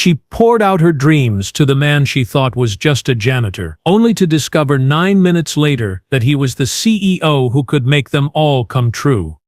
She poured out her dreams to the man she thought was just a janitor, only to discover 9 minutes later that he was the CEO who could make them all come true.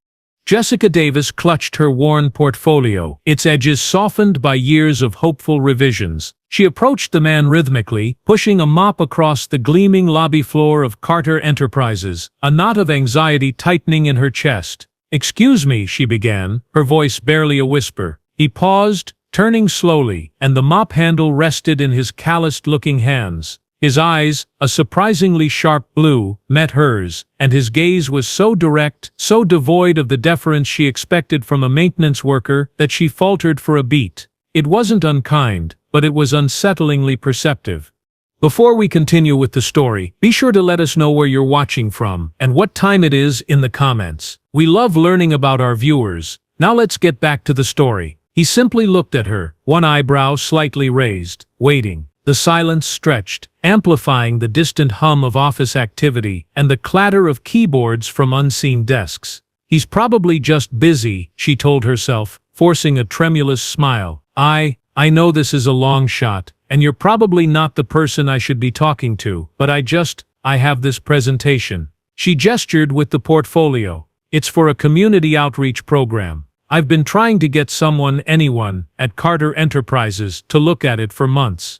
Jessica Davis clutched her worn portfolio, its edges softened by years of hopeful revisions. She approached the man rhythmically, pushing a mop across the gleaming lobby floor of Carter Enterprises, a knot of anxiety tightening in her chest. "Excuse me," she began, her voice barely a whisper. He paused, turning slowly, and the mop handle rested in his calloused-looking hands. His eyes, a surprisingly sharp blue, met hers, and his gaze was so direct, so devoid of the deference she expected from a maintenance worker, that she faltered for a beat. It wasn't unkind, but it was unsettlingly perceptive. Before we continue with the story, be sure to let us know where you're watching from, and what time it is in the comments. We love learning about our viewers. Now let's get back to the story. He simply looked at her, one eyebrow slightly raised, waiting. The silence stretched, amplifying the distant hum of office activity and the clatter of keyboards from unseen desks. "He's probably just busy," she told herself, forcing a tremulous smile. I know this is a long shot, and you're probably not the person I should be talking to, but I have this presentation." She gestured with the portfolio. "It's for a community outreach program. I've been trying to get anyone, at Carter Enterprises to look at it for months."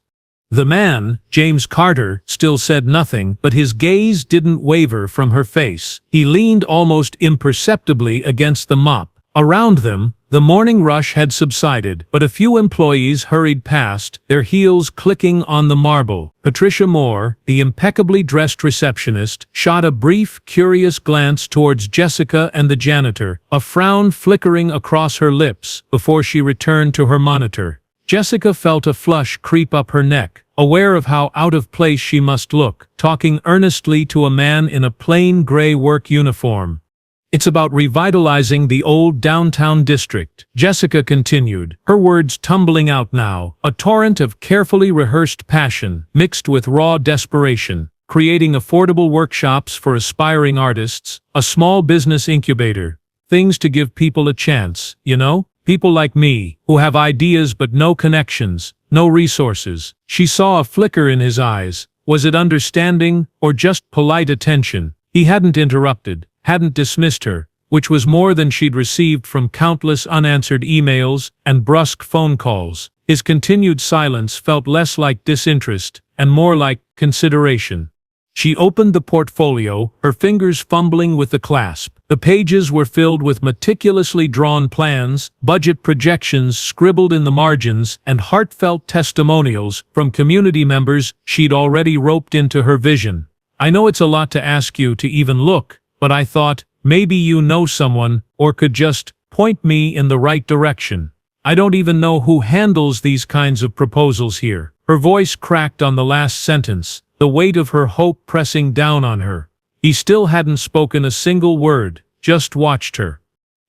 The man, James Carter, still said nothing, but his gaze didn't waver from her face. He leaned almost imperceptibly against the mop. Around them, the morning rush had subsided, but a few employees hurried past, their heels clicking on the marble. Patricia Moore, the impeccably dressed receptionist, shot a brief, curious glance towards Jessica and the janitor, a frown flickering across her lips, before she returned to her monitor. Jessica felt a flush creep up her neck, aware of how out of place she must look, talking earnestly to a man in a plain gray work uniform. "It's about revitalizing the old downtown district," Jessica continued, her words tumbling out now, a torrent of carefully rehearsed passion, mixed with raw desperation. "Creating affordable workshops for aspiring artists, a small business incubator. Things to give people a chance, you know? People like me, who have ideas but no connections, no resources." She saw a flicker in his eyes. Was it understanding, or just polite attention? He hadn't interrupted, hadn't dismissed her, which was more than she'd received from countless unanswered emails and brusque phone calls. His continued silence felt less like disinterest, and more like consideration. She opened the portfolio, her fingers fumbling with the clasp. The pages were filled with meticulously drawn plans, budget projections scribbled in the margins, and heartfelt testimonials from community members she'd already roped into her vision. "I know it's a lot to ask you to even look, but I thought, maybe you know someone, or could just point me in the right direction. I don't even know who handles these kinds of proposals here." Her voice cracked on the last sentence, the weight of her hope pressing down on her. He still hadn't spoken a single word, just watched her.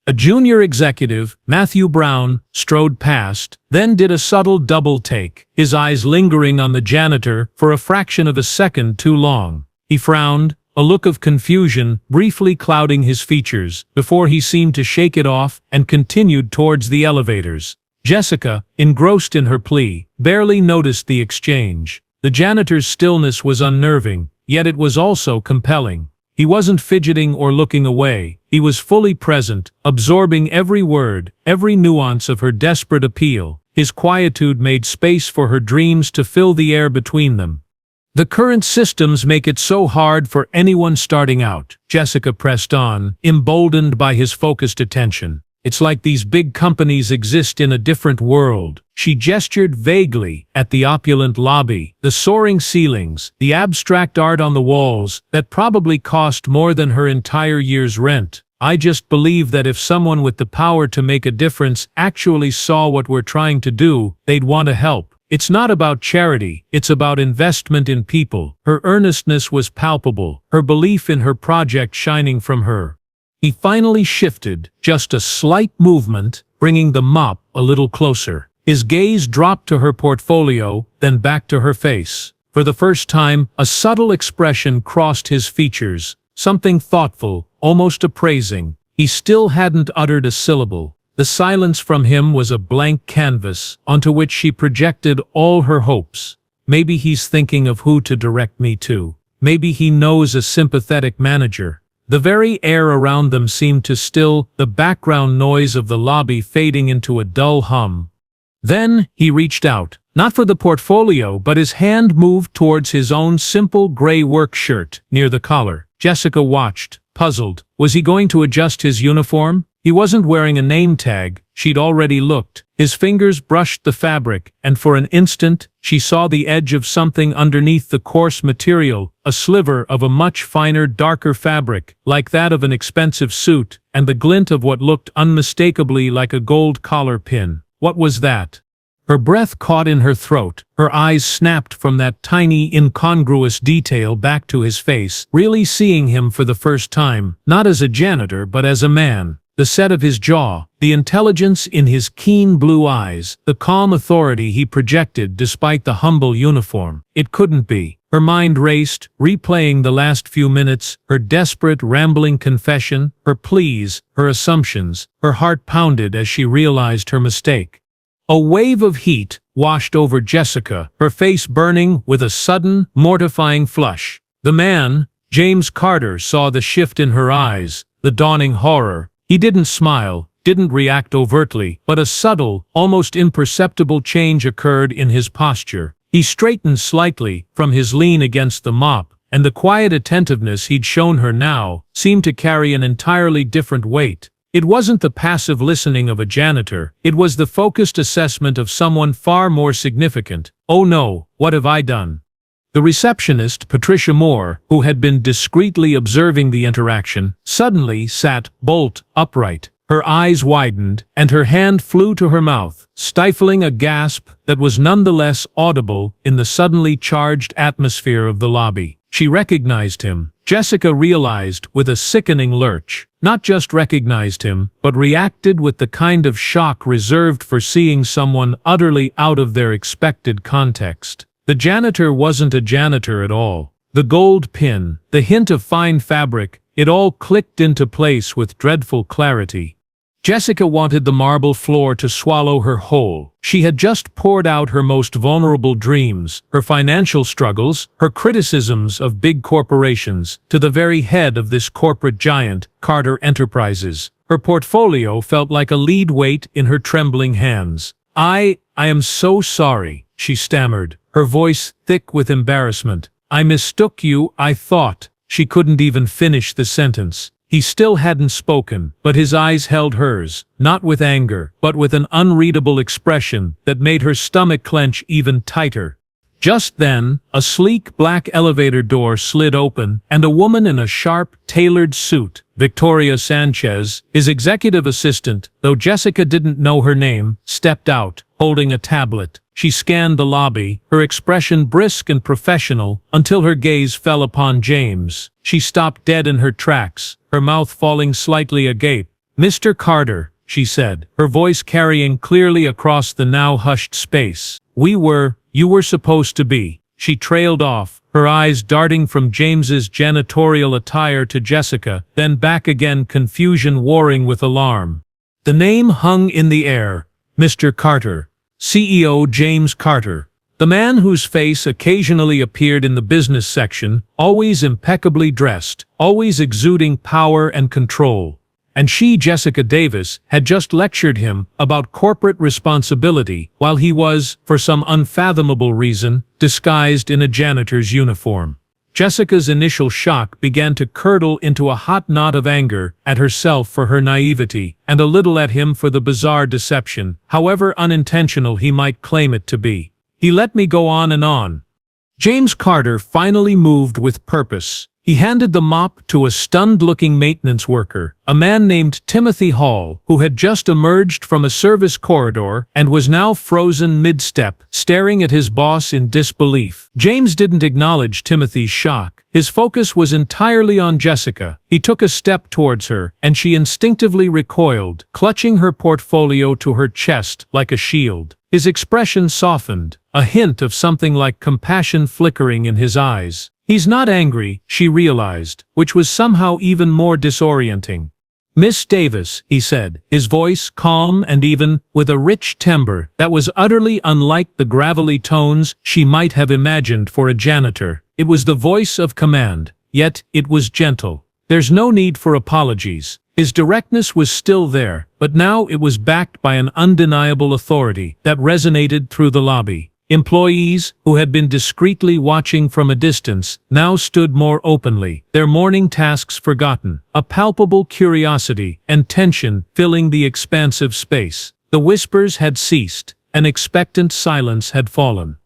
A junior executive, Matthew Brown, strode past, then did a subtle double-take, his eyes lingering on the janitor for a fraction of a second too long. He frowned, a look of confusion briefly clouding his features, before he seemed to shake it off and continued towards the elevators. Jessica, engrossed in her plea, barely noticed the exchange. The janitor's stillness was unnerving, yet it was also compelling. He wasn't fidgeting or looking away. He was fully present, absorbing every word, every nuance of her desperate appeal. His quietude made space for her dreams to fill the air between them. "The current systems make it so hard for anyone starting out," Jessica pressed on, emboldened by his focused attention. "It's like these big companies exist in a different world." She gestured vaguely at the opulent lobby, the soaring ceilings, the abstract art on the walls that probably cost more than her entire year's rent. "I just believe that if someone with the power to make a difference actually saw what we're trying to do, they'd want to help. It's not about charity, it's about investment in people." Her earnestness was palpable, her belief in her project shining from her. He finally shifted, just a slight movement, bringing the mop a little closer. His gaze dropped to her portfolio, then back to her face. For the first time, a subtle expression crossed his features, something thoughtful, almost appraising. He still hadn't uttered a syllable. The silence from him was a blank canvas onto which she projected all her hopes. Maybe he's thinking of who to direct me to. Maybe he knows a sympathetic manager. The very air around them seemed to still, the background noise of the lobby fading into a dull hum. Then he reached out, not for the portfolio, but his hand moved towards his own simple gray work shirt near the collar. Jessica watched, puzzled. Was he going to adjust his uniform? He wasn't wearing a name tag. She'd already looked. His fingers brushed the fabric, and for an instant, she saw the edge of something underneath the coarse material, a sliver of a much finer, darker fabric, like that of an expensive suit, and the glint of what looked unmistakably like a gold collar pin. What was that? Her breath caught in her throat. Her eyes snapped from that tiny, incongruous detail back to his face, really seeing him for the first time, not as a janitor but as a man. The set of his jaw, the intelligence in his keen blue eyes, the calm authority he projected despite the humble uniform. It couldn't be. Her mind raced, replaying the last few minutes, her desperate, rambling confession, her pleas, her assumptions. Her heart pounded as she realized her mistake. A wave of heat washed over Jessica, her face burning with a sudden, mortifying flush. The man, James Carter, saw the shift in her eyes, the dawning horror. He didn't smile, didn't react overtly, but a subtle, almost imperceptible change occurred in his posture. He straightened slightly from his lean against the mop, and the quiet attentiveness he'd shown her now seemed to carry an entirely different weight. It wasn't the passive listening of a janitor, it was the focused assessment of someone far more significant. Oh no, what have I done? The receptionist, Patricia Moore, who had been discreetly observing the interaction, suddenly sat bolt upright. Her eyes widened, and her hand flew to her mouth, stifling a gasp that was nonetheless audible in the suddenly charged atmosphere of the lobby. She recognized him. Jessica realized with a sickening lurch. Not just recognized him, but reacted with the kind of shock reserved for seeing someone utterly out of their expected context. The janitor wasn't a janitor at all. The gold pin, the hint of fine fabric, it all clicked into place with dreadful clarity. Jessica wanted the marble floor to swallow her whole. She had just poured out her most vulnerable dreams, her financial struggles, her criticisms of big corporations, to the very head of this corporate giant, Carter Enterprises. Her portfolio felt like a lead weight in her trembling hands. I am so sorry, she stammered, her voice thick with embarrassment. I mistook you, I thought. She couldn't even finish the sentence. He still hadn't spoken, but his eyes held hers, not with anger, but with an unreadable expression that made her stomach clench even tighter. Just then, a sleek black elevator door slid open, and a woman in a sharp, tailored suit, Victoria Sanchez, his executive assistant, though Jessica didn't know her name, stepped out, holding a tablet. She scanned the lobby, her expression brisk and professional, until her gaze fell upon James. She stopped dead in her tracks, her mouth falling slightly agape. "Mr. Carter," she said, her voice carrying clearly across the now hushed space. You were supposed to be." She trailed off, her eyes darting from James's janitorial attire to Jessica, then back again, confusion warring with alarm. The name hung in the air. Mr. Carter. CEO James Carter. The man whose face occasionally appeared in the business section, always impeccably dressed, always exuding power and control. And she, Jessica Davis, had just lectured him about corporate responsibility while he was, for some unfathomable reason, disguised in a janitor's uniform. Jessica's initial shock began to curdle into a hot knot of anger at herself for her naivety, and a little at him for the bizarre deception, however unintentional he might claim it to be. He let me go on and on. James Carter finally moved with purpose. He handed the mop to a stunned-looking maintenance worker, a man named Timothy Hall, who had just emerged from a service corridor and was now frozen mid-step, staring at his boss in disbelief. James didn't acknowledge Timothy's shock. His focus was entirely on Jessica. He took a step towards her, and she instinctively recoiled, clutching her portfolio to her chest like a shield. His expression softened, a hint of something like compassion flickering in his eyes. He's not angry, she realized, which was somehow even more disorienting. "Miss Davis," he said, his voice calm and even, with a rich timbre that was utterly unlike the gravelly tones she might have imagined for a janitor. It was the voice of command, yet it was gentle. "There's no need for apologies." His directness was still there, but now it was backed by an undeniable authority that resonated through the lobby. Employees, who had been discreetly watching from a distance, now stood more openly, their morning tasks forgotten, a palpable curiosity and tension filling the expansive space. The whispers had ceased, an expectant silence had fallen.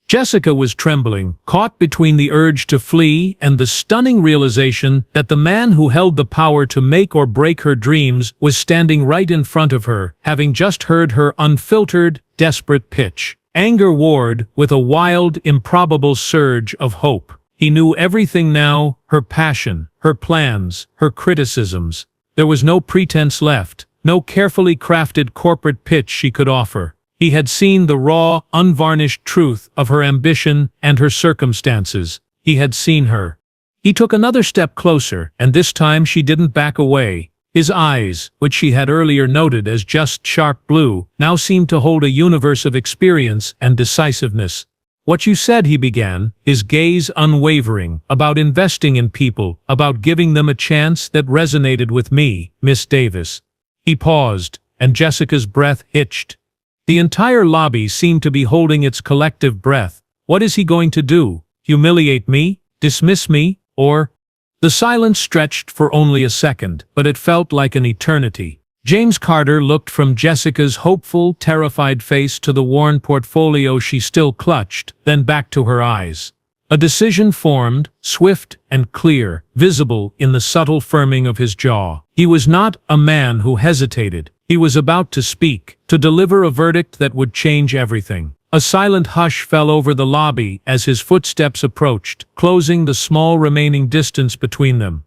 Jessica was trembling, caught between the urge to flee and the stunning realization that the man who held the power to make or break her dreams was standing right in front of her, having just heard her unfiltered, desperate pitch. Anger warred with a wild, improbable surge of hope. He knew everything now, her passion, her plans, her criticisms. There was no pretense left, no carefully crafted corporate pitch she could offer. He had seen the raw, unvarnished truth of her ambition and her circumstances. He had seen her. He took another step closer, and this time she didn't back away. His eyes, which she had earlier noted as just sharp blue, now seemed to hold a universe of experience and decisiveness. "What you said," he began, his gaze unwavering, "about investing in people, about giving them a chance that resonated with me, Miss Davis." He paused, and Jessica's breath hitched. The entire lobby seemed to be holding its collective breath. What is he going to do? Humiliate me? Dismiss me? Or? The silence stretched for only a second, but it felt like an eternity. James Carter looked from Jessica's hopeful, terrified face to the worn portfolio she still clutched, then back to her eyes. A decision formed, swift and clear, visible in the subtle firming of his jaw. He was not a man who hesitated. He was about to speak, to deliver a verdict that would change everything. A silent hush fell over the lobby as his footsteps approached, closing the small remaining distance between them.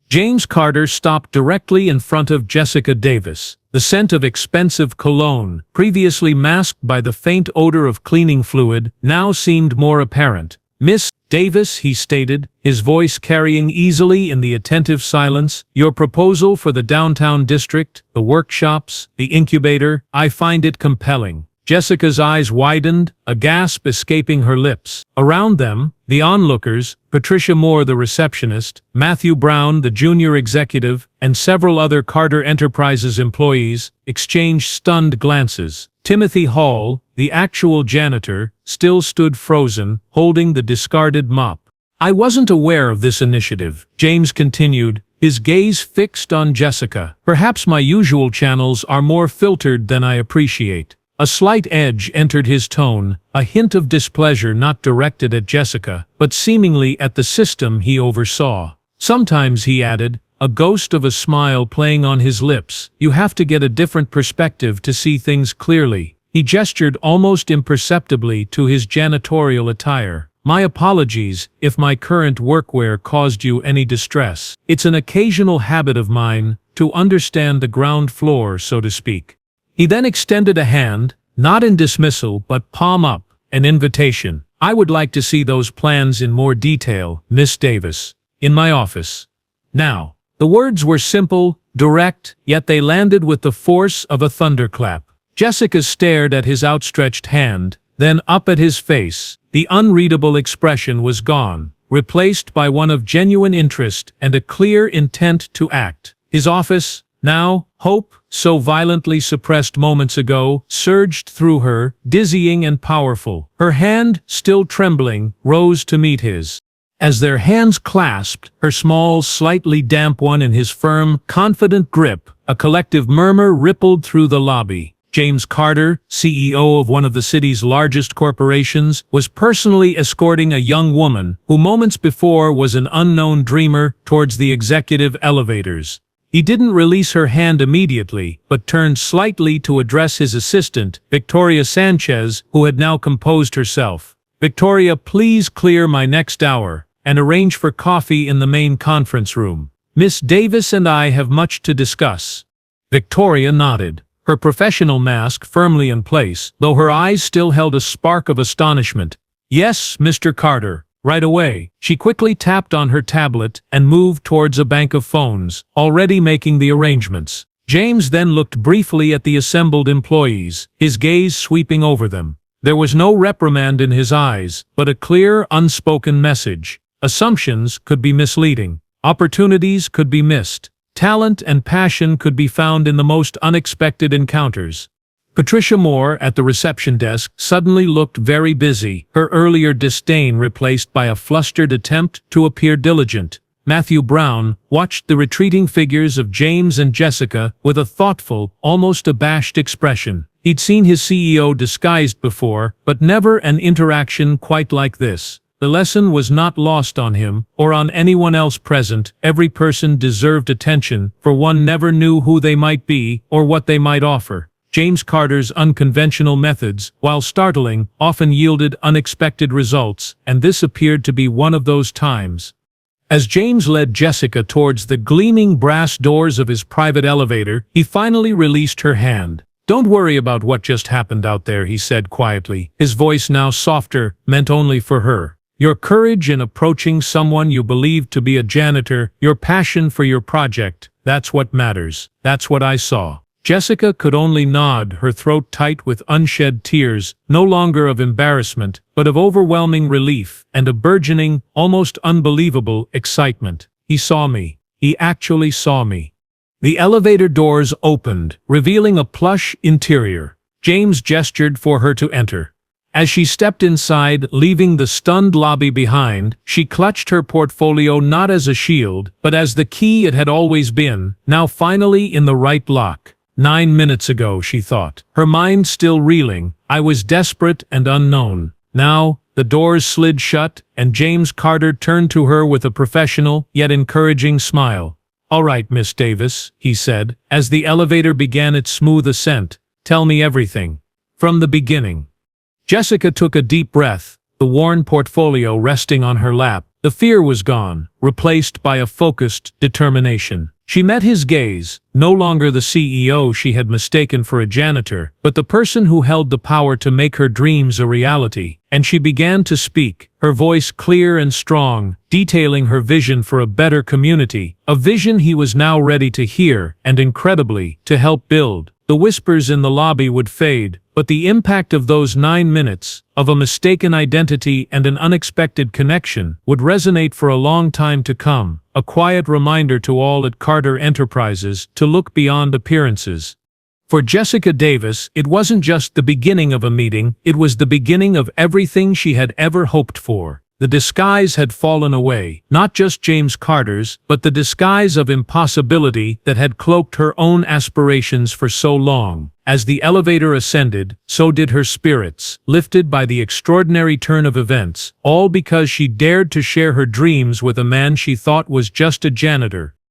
James Carter stopped directly in front of Jessica Davis. The scent of expensive cologne, previously masked by the faint odor of cleaning fluid, now seemed more apparent. "Miss Davis," he stated, his voice carrying easily in the attentive silence, "your proposal for the downtown district, the workshops, the incubator, I find it compelling." Jessica's eyes widened, a gasp escaping her lips. Around them, the onlookers, Patricia Moore the receptionist, Matthew Brown the junior executive, and several other Carter Enterprises employees, exchanged stunned glances. Timothy Hall, the actual janitor, still stood frozen, holding the discarded mop. "I wasn't aware of this initiative," James continued, his gaze fixed on Jessica. "Perhaps my usual channels are more filtered than I appreciate." A slight edge entered his tone, a hint of displeasure not directed at Jessica, but seemingly at the system he oversaw. "Sometimes," he added, a ghost of a smile playing on his lips, "you have to get a different perspective to see things clearly." He gestured almost imperceptibly to his janitorial attire. "My apologies if my current workwear caused you any distress. It's an occasional habit of mine to understand the ground floor, so to speak." He then extended a hand, not in dismissal but palm up, an invitation. "I would like to see those plans in more detail, Miss Davis, in my office. Now." The words were simple, direct, yet they landed with the force of a thunderclap. Jessica stared at his outstretched hand, then up at his face. The unreadable expression was gone, replaced by one of genuine interest and a clear intent to act. His office, now, hope, so violently suppressed moments ago, surged through her, dizzying and powerful. Her hand, still trembling, rose to meet his. As their hands clasped, her small, slightly damp one in his firm, confident grip, a collective murmur rippled through the lobby. James Carter, CEO of one of the city's largest corporations, was personally escorting a young woman who moments before was an unknown dreamer towards the executive elevators. He didn't release her hand immediately, but turned slightly to address his assistant, Victoria Sanchez, who had now composed herself. "Victoria, please clear my next hour, and arrange for coffee in the main conference room. Miss Davis and I have much to discuss." Victoria nodded, her professional mask firmly in place, though her eyes still held a spark of astonishment. "Yes, Mr. Carter." Right away, she quickly tapped on her tablet and moved towards a bank of phones, already making the arrangements. James then looked briefly at the assembled employees, his gaze sweeping over them. There was no reprimand in his eyes, but a clear, unspoken message. Assumptions could be misleading. Opportunities could be missed. Talent and passion could be found in the most unexpected encounters. Patricia Moore, at the reception desk, suddenly looked very busy, her earlier disdain replaced by a flustered attempt to appear diligent. Matthew Brown watched the retreating figures of James and Jessica with a thoughtful, almost abashed expression. He'd seen his CEO disguised before, but never an interaction quite like this. The lesson was not lost on him, or on anyone else present. Every person deserved attention, for one never knew who they might be, or what they might offer. James Carter's unconventional methods, while startling, often yielded unexpected results, and this appeared to be one of those times. As James led Jessica towards the gleaming brass doors of his private elevator, he finally released her hand. "Don't worry about what just happened out there," he said quietly, his voice now softer, meant only for her. "Your courage in approaching someone you believed to be a janitor, your passion for your project, that's what matters. That's what I saw." Jessica could only nod, her throat tight with unshed tears, no longer of embarrassment, but of overwhelming relief and a burgeoning, almost unbelievable excitement. "He saw me. He actually saw me." The elevator doors opened, revealing a plush interior. James gestured for her to enter. As she stepped inside, leaving the stunned lobby behind, she clutched her portfolio not as a shield, but as the key it had always been, now finally in the right lock. 9 minutes ago, she thought, her mind still reeling, I was desperate and unknown. Now, the doors slid shut, and James Carter turned to her with a professional, yet encouraging smile. "All right, Miss Davis," he said, as the elevator began its smooth ascent. "Tell me everything. From the beginning." Jessica took a deep breath, the worn portfolio resting on her lap. The fear was gone, replaced by a focused determination. She met his gaze, no longer the CEO she had mistaken for a janitor, but the person who held the power to make her dreams a reality. And she began to speak, her voice clear and strong, detailing her vision for a better community, a vision he was now ready to hear and, incredibly, to help build. The whispers in the lobby would fade, but the impact of those 9 minutes, of a mistaken identity and an unexpected connection, would resonate for a long time to come, a quiet reminder to all at Carter Enterprises to look beyond appearances. For Jessica Davis, it wasn't just the beginning of a meeting, it was the beginning of everything she had ever hoped for. The disguise had fallen away, not just James Carter's, but the disguise of impossibility that had cloaked her own aspirations for so long. As the elevator ascended, so did her spirits, lifted by the extraordinary turn of events, all because she dared to share her dreams with a man she thought was just a janitor.